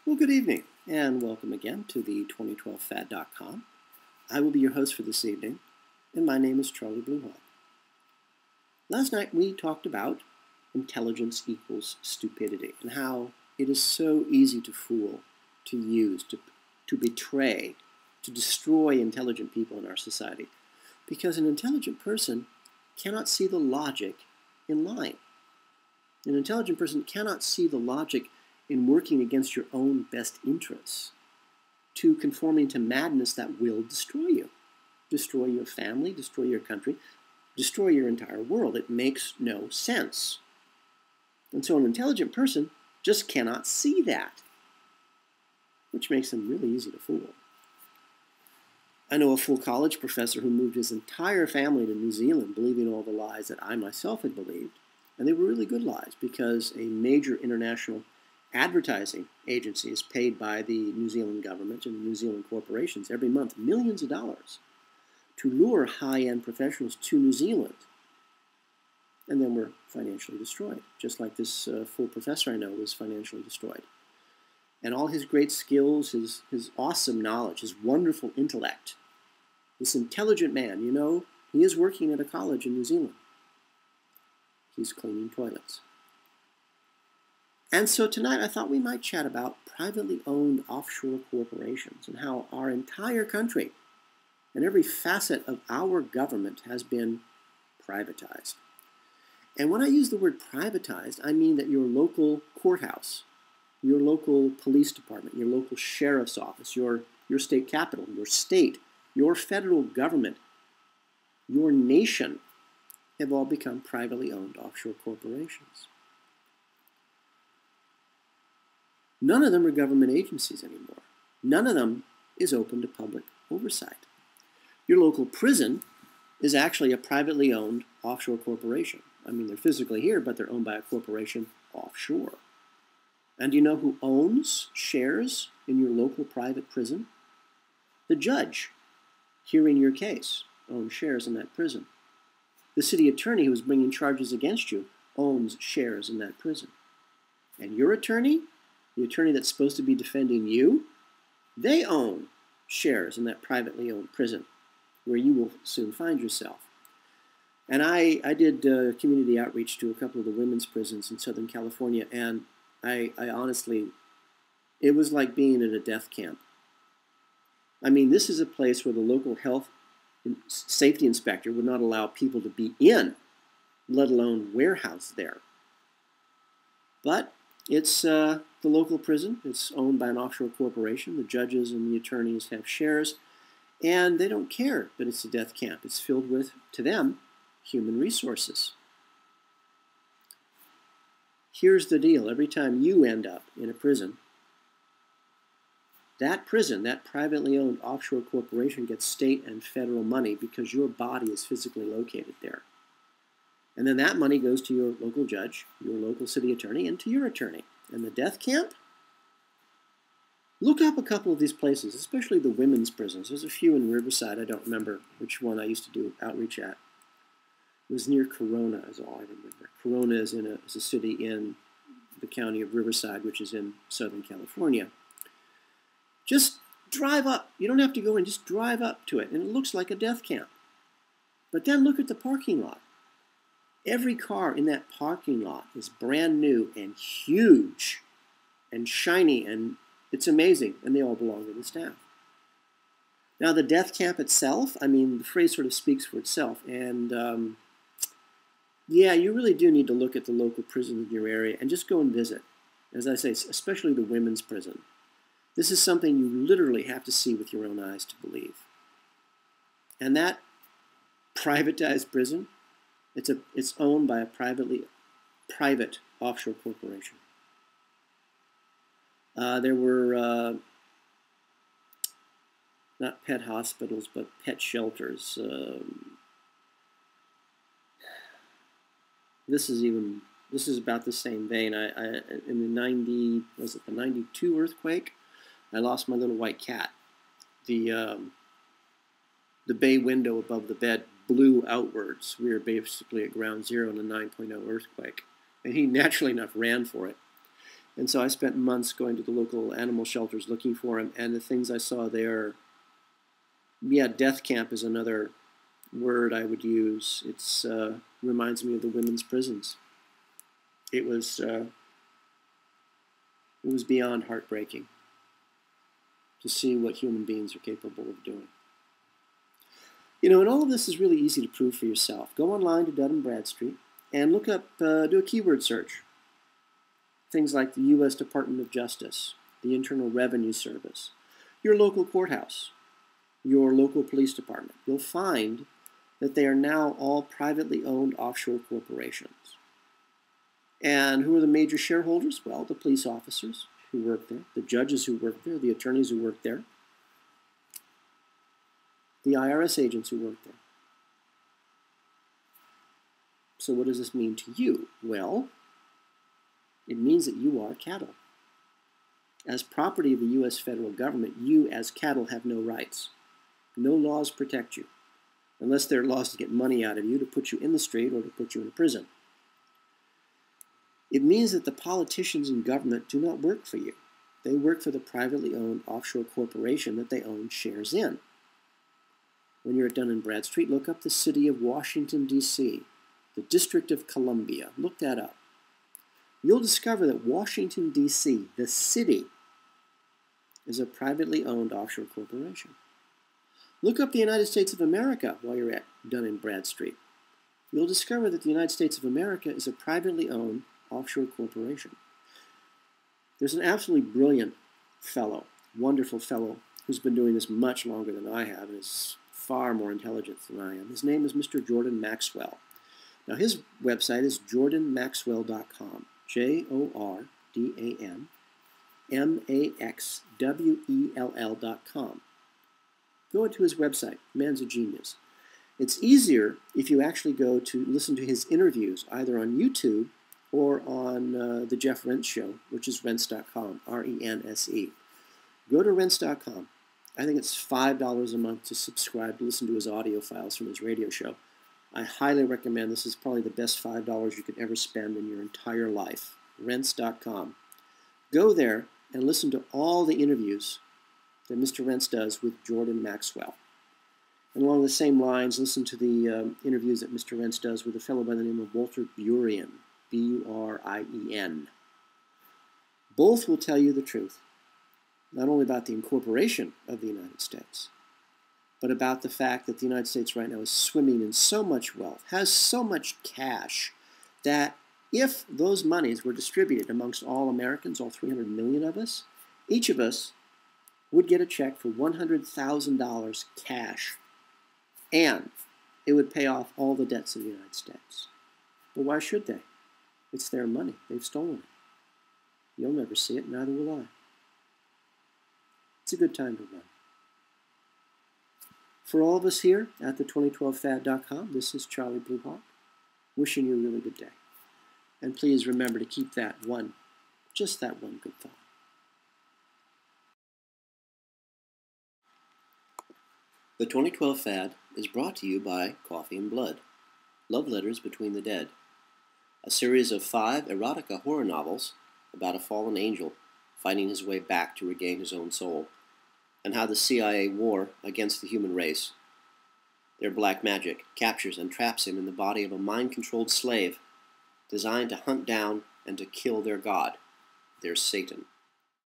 Well, good evening, and welcome again to the 2012fad.com. I will be your host for this evening, and my name is Charlie Bluehawk. Last night we talked about intelligence equals stupidity, and how it is so easy to fool, to use, to betray, to destroy intelligent people in our society, because an intelligent person cannot see the logic in lying. An intelligent person cannot see the logic in working against your own best interests, to conforming to madness that will destroy you, destroy your family, destroy your country, destroy your entire world. It makes no sense. And so an intelligent person just cannot see that, which makes them really easy to fool. I know a full college professor who moved his entire family to New Zealand believing all the lies that I myself had believed, and they were really good lies because a major international advertising agency is paid by the New Zealand government and New Zealand corporations every month millions of dollars to lure high-end professionals to New Zealand. And then we're financially destroyed, just like this full professor I know was financially destroyed. And all his great skills, his awesome knowledge, his wonderful intellect, this intelligent man, you know, he is working at a college in New Zealand. He's cleaning toilets. And so tonight I thought we might chat about privately owned offshore corporations and how our entire country and every facet of our government has been privatized. And when I use the word privatized, I mean that your local courthouse, your local police department, your local sheriff's office, your state capitol, your state, your federal government, your nation have all become privately owned offshore corporations. None of them are government agencies anymore. None of them is open to public oversight. Your local prison is actually a privately owned offshore corporation. I mean, they're physically here, but they're owned by a corporation offshore. And do you know who owns shares in your local private prison? The judge hearing your case owns shares in that prison. The city attorney who is bringing charges against you owns shares in that prison. And your attorney, the attorney that's supposed to be defending you, they own shares in that privately owned prison where you will soon find yourself. And I did community outreach to a couple of the women's prisons in Southern California, and I honestly, it was like being in a death camp. I mean, this is a place where the local health and safety inspector would not allow people to be in, let alone warehouse there. But it's the local prison. It's owned by an offshore corporation. The judges and the attorneys have shares, and they don't care that it's a death camp. It's filled with, to them, human resources. Here's the deal. Every time you end up in a prison, that privately owned offshore corporation gets state and federal money because your body is physically located there. And then that money goes to your local judge, your local city attorney, and to your attorney. And the death camp? Look up a couple of these places, especially the women's prisons. There's a few in Riverside. I don't remember which one I used to do outreach at. It was near Corona, is all I remember. Corona is a city in the county of Riverside, which is in Southern California. Just drive up. You don't have to go in. Just drive up to it, and it looks like a death camp. But then look at the parking lot. Every car in that parking lot is brand new and huge and shiny, and it's amazing, and they all belong to the staff. Now, the death camp itself, I mean, the phrase sort of speaks for itself, and yeah, you really do need to look at the local prison in your area and just go and visit. As I say, especially the women's prison. This is something you literally have to see with your own eyes to believe. And that privatized prison, it's owned by a private offshore corporation. There were not pet hospitals, but pet shelters. This is about the same vein. In the 92 earthquake, I lost my little white cat. The bay window above the bed blew outwards. We were basically at ground zero in a 9.0 earthquake. And he naturally enough ran for it. And so I spent months going to the local animal shelters looking for him, and the things I saw there, yeah, death camp is another word I would use. It's reminds me of the women's prisons. It was beyond heartbreaking to see what human beings are capable of doing. You know, and all of this is really easy to prove for yourself. Go online to Dun & Bradstreet and look up, do a keyword search. Things like the U.S. Department of Justice, the Internal Revenue Service, your local courthouse, your local police department. You'll find that they are now all privately owned offshore corporations. And who are the major shareholders? Well, the police officers who work there, the judges who work there, the attorneys who work there, the IRS agents who work there. So what does this mean to you? Well, it means that you are cattle. As property of the U.S. federal government, you as cattle have no rights. No laws protect you, unless there are laws to get money out of you, to put you in the street, or to put you in prison. It means that the politicians in government do not work for you. They work for the privately owned offshore corporation that they own shares in. When you're at Dun & Bradstreet, look up the city of Washington, D.C., the District of Columbia. Look that up. You'll discover that Washington, D.C., the city, is a privately owned offshore corporation. Look up the United States of America while you're at Dun & Bradstreet. You'll discover that the United States of America is a privately owned offshore corporation. There's an absolutely brilliant fellow, wonderful fellow, who's been doing this much longer than I have and is far more intelligent than I am. His name is Mr. Jordan Maxwell. Now, his website is jordanmaxwell.com. JordanMaxwell.com. Go to his website. Man's a genius. It's easier if you actually go to listen to his interviews, either on YouTube or on the Jeff Rense Show, which is rense.com, R-E-N-S-E. Go to rense.com. I think it's $5 a month to subscribe to listen to his audio files from his radio show. I highly recommend. This is probably the best $5 you could ever spend in your entire life. Rense.com. Go there and listen to all the interviews that Mr. Rense does with Jordan Maxwell. And along the same lines, listen to the interviews that Mr. Rense does with a fellow by the name of Walter Burien, B-U-R-I-E-N. Both will tell you the truth, not only about the incorporation of the United States, but about the fact that the United States right now is swimming in so much wealth, has so much cash, that if those monies were distributed amongst all Americans, all 300 million of us, each of us would get a check for $100,000 cash, and it would pay off all the debts of the United States. But why should they? It's their money. They've stolen it. You'll never see it, neither will I. It's a good time to run. For all of us here at the 2012fad.com, this is Charlie Bluehawk, wishing you a really good day. And please remember to keep that one, just that one good thought. The 2012 Fad is brought to you by Coffee and Blood, Love Letters Between the Dead, a series of 5 erotica horror novels about a fallen angel fighting his way back to regain his own soul, and how the CIA war against the human race, their black magic, captures and traps him in the body of a mind-controlled slave designed to hunt down and to kill their god, their Satan.